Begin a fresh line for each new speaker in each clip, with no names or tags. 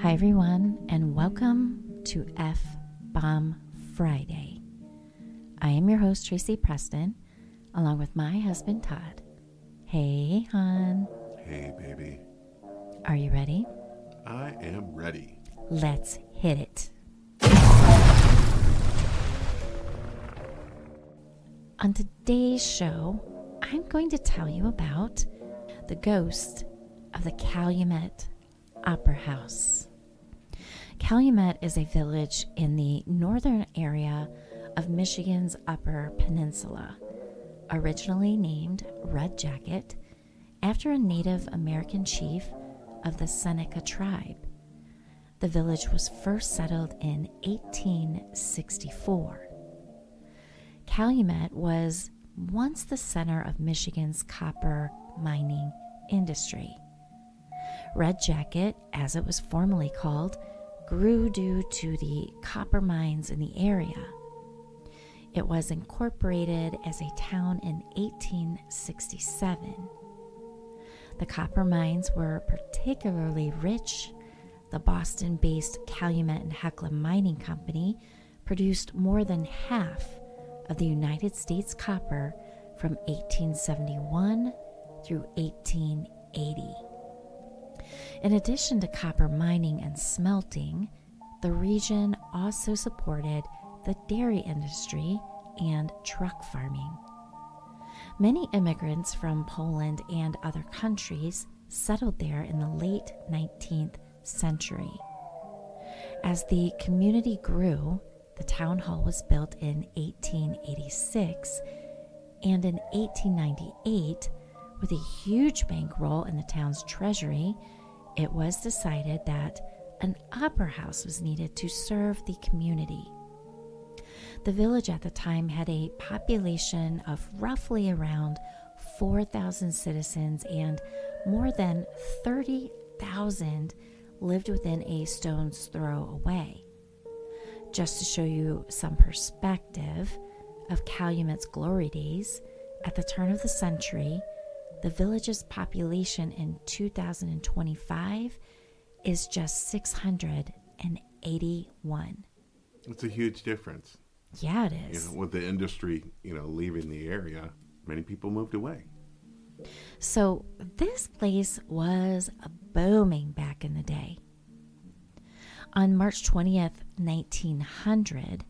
Hi everyone, and welcome to F-Bomb Friday. I am your host, Tracy Preston, along with my husband, Todd. Hey, hon.
Hey, baby.
Are you ready?
I am ready.
Let's hit it. On today's show, I'm going to tell you about the ghost of the Calumet Opera House. Calumet is a village in the northern area of Michigan's Upper Peninsula, originally named Red Jacket after a Native American chief of the Seneca tribe. The village was first settled in 1864. Calumet was once the center of Michigan's copper mining industry. Red Jacket, as it was formerly called, grew due to the copper mines in the area. It was incorporated as a town in 1867. The copper mines were particularly rich. The Boston-based Calumet and Hecla Mining Company produced more than half of the United States copper from 1871 through 1880. In addition to copper mining and smelting, the region also supported the dairy industry and truck farming. Many immigrants from Poland and other countries settled there in the late 19th century. As the community grew, the town hall was built in 1886, and in 1898, with a huge bankroll in the town's treasury, it was decided that an opera house was needed to serve the community. The village at the time had a population of roughly around 4,000 citizens, and more than 30,000 lived within a stone's throw away. Just to show you some perspective of Calumet's glory days, at the turn of the century, the village's population in 2025 is just 681.
It's a huge difference.
Yeah, it is.
With the industry, leaving the area, many people moved away.
So this place was booming back in the day. On March 20th, 1900,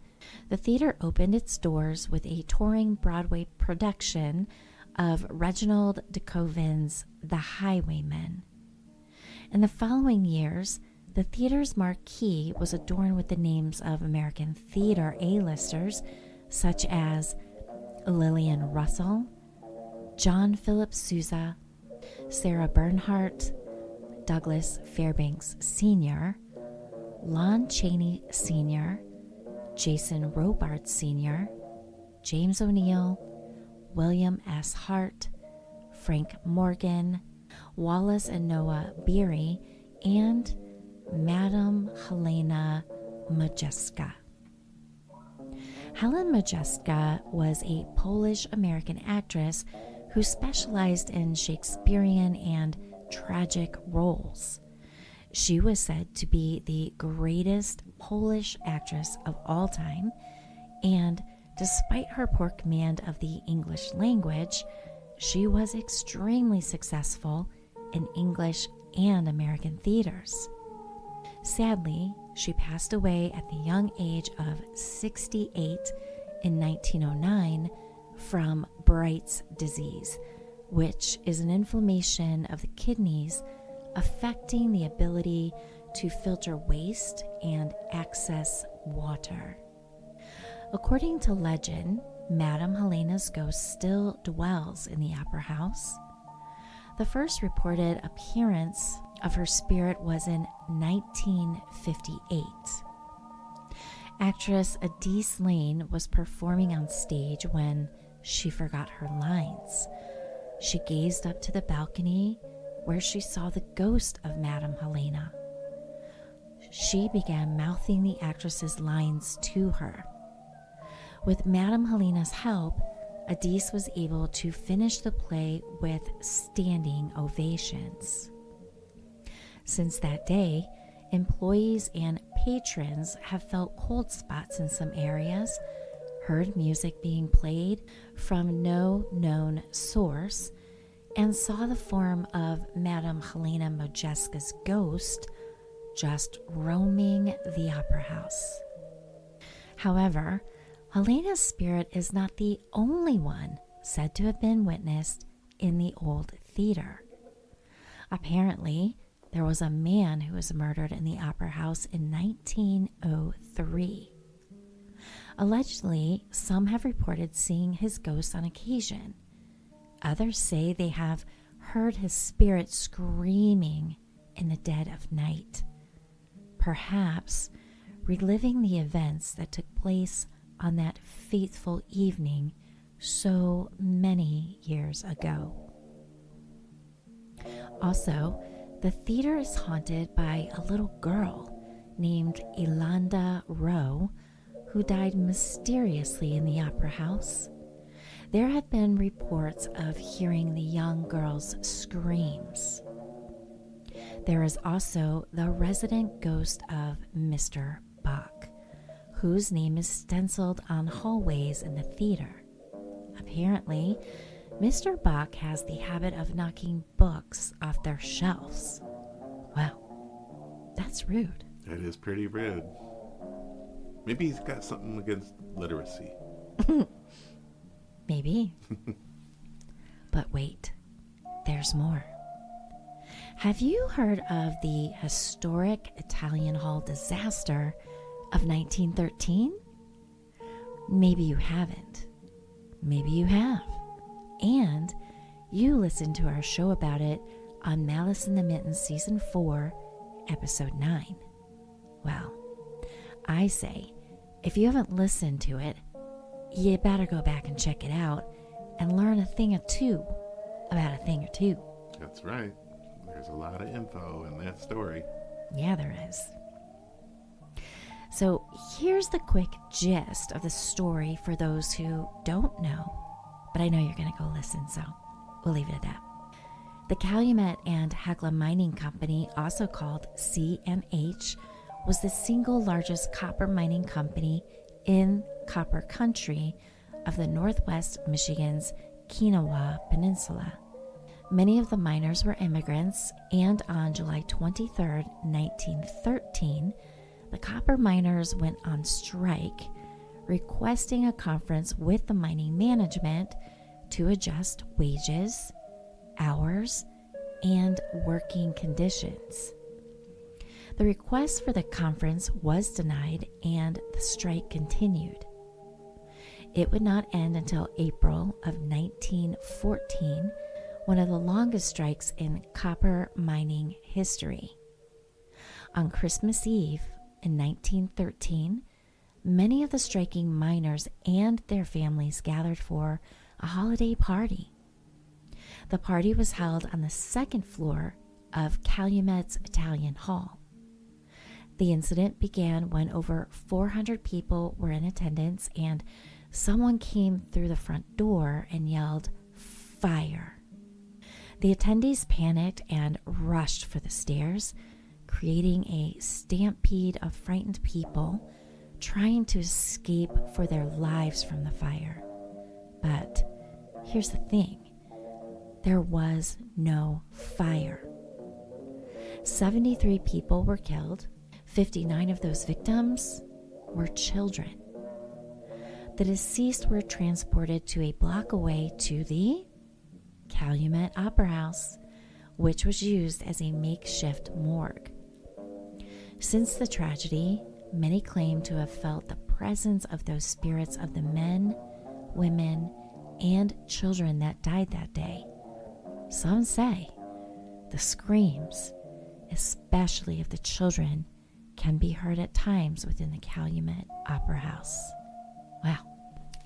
the theater opened its doors with a touring Broadway production of Reginald de Koven's The Highwaymen. In the following years, the theater's marquee was adorned with the names of American theater A-listers such as Lillian Russell, John Philip Sousa, Sarah Bernhardt, Douglas Fairbanks Sr., Lon Chaney Sr., Jason Robart Sr., James O'Neill, William S. Hart, Frank Morgan, Wallace and Noah Beery, and Madame Helena Modjeska. Helen Modjeska was a Polish-American actress who specialized in Shakespearean and tragic roles. She was said to be the greatest Polish actress of all time, and despite her poor command of the English language, she was extremely successful in English and American theaters. Sadly, she passed away at the young age of 68 in 1909 from Bright's disease, which is an inflammation of the kidneys affecting the ability to filter waste and access water. According to legend, Madame Helena's ghost still dwells in the Opera House. The first reported appearance of her spirit was in 1958. Actress Adise Lane was performing on stage when she forgot her lines. She gazed up to the balcony where she saw the ghost of Madame Helena. She began mouthing the actress's lines to her. With Madame Helena's help, Adise was able to finish the play with standing ovations. Since that day, employees and patrons have felt cold spots in some areas, heard music being played from no known source, and saw the form of Madame Helena Modjeska's ghost just roaming the opera house. However, Helena's spirit is not the only one said to have been witnessed in the old theater. Apparently, there was a man who was murdered in the opera house in 1903. Allegedly, some have reported seeing his ghost on occasion. Others say they have heard his spirit screaming in the dead of night, perhaps reliving the events that took place on that fateful evening so many years ago. Also, the theater is haunted by a little girl named Elanda Rowe, who died mysteriously in the opera house. There have been reports of hearing the young girl's screams. There is also the resident ghost of Mr. Bach, whose name is stenciled on hallways in the theater. Apparently, Mr. Bach has the habit of knocking books off their shelves. Wow, that's rude.
That is pretty rude. Maybe he's got something against literacy.
Maybe. But wait, there's more. Have you heard of the historic Italian Hall disaster of 1913? Maybe you haven't. Maybe you have. And you listened to our show about it on Malice in the Mittens Season 4, Episode 9. Well, I say, if you haven't listened to it, you better go back and check it out and learn a thing or two about a thing or two.
That's right. There's a lot of info in that story.
Yeah, there is. So here's the quick gist of the story for those who don't know, but I know you're going to go listen, so we'll leave it at that. The Calumet and Hecla Mining Company, also called C&H, was the single largest copper mining company in Copper Country of the Northwest Michigan's Kinawa Peninsula. Many of the miners were immigrants, and on July 23, 1913, the copper miners went on strike, requesting a conference with the mining management to adjust wages, hours, and working conditions. The request for the conference was denied, and the strike continued. It would not end until April of 1914, one of the longest strikes in copper mining history. On Christmas Eve in 1913, many of the striking miners and their families gathered for a holiday party. The party was held on the second floor of Calumet's Italian Hall. The incident began when over 400 people were in attendance and someone came through the front door and yelled, "Fire!" The attendees panicked and rushed for the stairs, creating a stampede of frightened people trying to escape for their lives from the fire. But here's the thing. There was no fire. 73 people were killed. 59 of those victims were children. The deceased were transported to a block away to the Calumet Opera House, which was used as a makeshift morgue. Since the tragedy, many claim to have felt the presence of those spirits of the men, women, and children that died that day. Some say the screams, especially of the children, can be heard at times within the Calumet Opera House. Wow.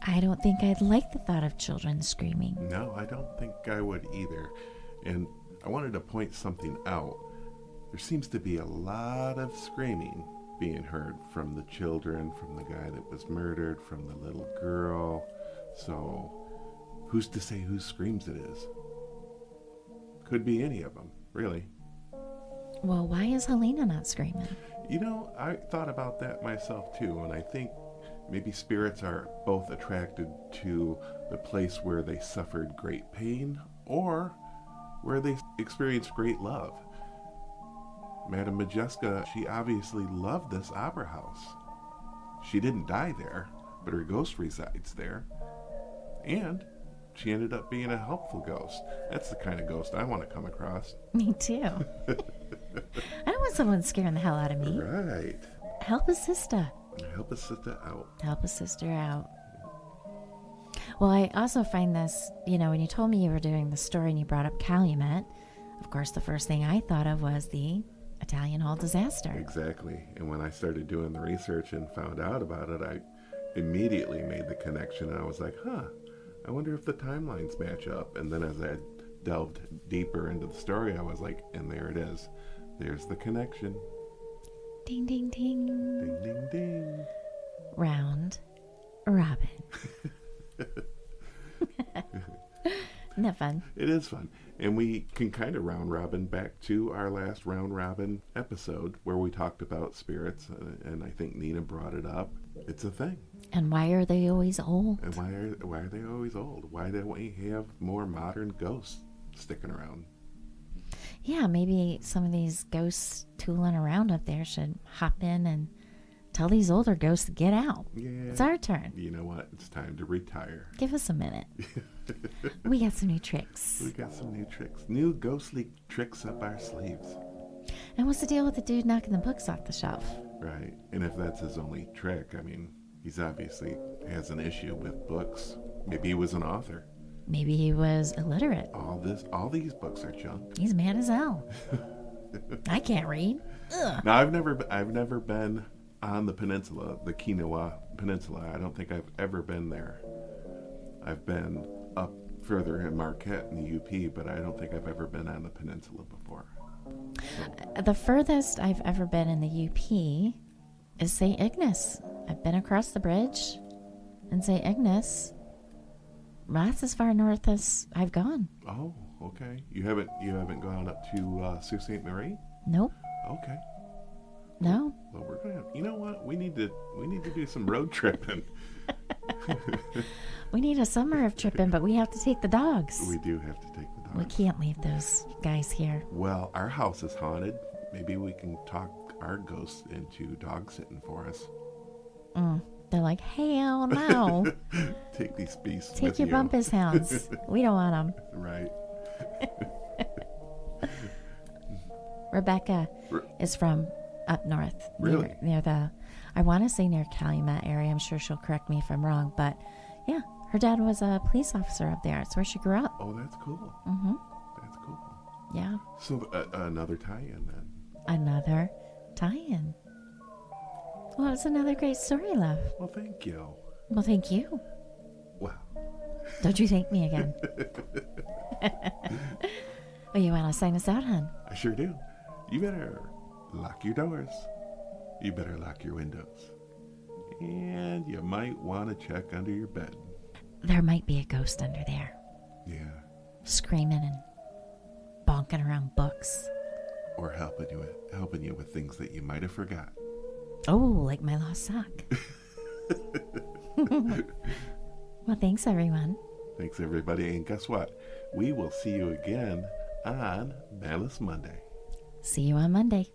I don't think I'd like the thought of children screaming.
No, I don't think I would either. And I wanted to point something out. There seems to be a lot of screaming being heard from the children, from the guy that was murdered, from the little girl. So, who's to say whose screams it is? Could be any of them, really.
Well, why is Helena not screaming?
You know, I thought about that myself too, and I think maybe spirits are both attracted to the place where they suffered great pain or where they experienced great love. Madame Majeska, she obviously loved this opera house. She didn't die there, but her ghost resides there. And she ended up being a helpful ghost. That's the kind of ghost I want to come across.
Me too. I don't want someone scaring the hell out of me.
Right.
Help a sister.
Help a sister out.
Help a sister out. Well, I also find this, when you told me you were doing the story and you brought up Calumet, of course, the first thing I thought of was the Italian Hall disaster.
Exactly. And when I started doing the research and found out about it, I immediately made the connection. And I was like, I wonder if the timelines match up. And then as I delved deeper into the story, I was like, and there it is. There's the connection.
Ding, ding, ding.
Ding, ding, ding.
Round robin. Isn't that fun?
It is fun. And we can kind of round robin back to our last round robin episode where we talked about spirits. And I think Nina brought it up. It's a thing.
And why are they always old?
And why are they always old? Why don't we have more modern ghosts sticking around?
Yeah, maybe some of these ghosts tooling around up there should hop in and tell these older ghosts to get out.
Yeah.
It's our turn.
You know what? It's time to retire.
Give us a minute. We got some new tricks.
We got some new tricks. New ghostly tricks up our sleeves.
And what's the deal with the dude knocking the books off the shelf?
Right. And if that's his only trick, I mean, he's obviously has an issue with books. Maybe he was an author.
Maybe he was illiterate.
All these books are junk.
He's mad as hell. I can't read. Ugh.
Now, I've never been on the peninsula, the Kinawa Peninsula. I don't think I've ever been there. I've been up further in Marquette in the UP, but I don't think I've ever been on the peninsula before. So.
The furthest I've ever been in the UP is St. Ignace. I've been across the bridge in St. Ignace. That's as far north as I've gone.
Oh, okay. You haven't gone up to Sault Ste. Marie?
Nope.
Okay.
No.
Well, we're gonna. You know what? We need to do some road tripping.
We need a summer of tripping, but we have to take the dogs.
We do have to take the dogs.
We can't leave those guys here.
Well, our house is haunted. Maybe we can talk our ghosts into dog sitting for us.
They're like, hell no.
Take these beasts
Take
with
your
you.
bumpus hounds. We don't want them.
Right.
Rebecca is from up north.
Really?
Near the, I want to say near Calumet area. I'm sure she'll correct me if I'm wrong. But yeah, her dad was a police officer up there. It's where she grew up.
Oh, that's cool.
Mm-hmm.
That's cool.
Yeah.
So another tie-in then.
Another tie-in. Well, it's another great story, love.
Well, thank you.
Well, thank you.
Wow.
Don't you thank me again. Well, you want to sign us out, hon?
I sure do. You better lock your doors. You better lock your windows. And you might want to check under your bed.
There might be a ghost under there.
Yeah.
Screaming and bonking around books.
Or helping you with things that you might have forgot.
Oh, like my lost sock. Well, thanks, everyone.
Thanks, everybody. And guess what? We will see you again on Malice Monday.
See you on Monday.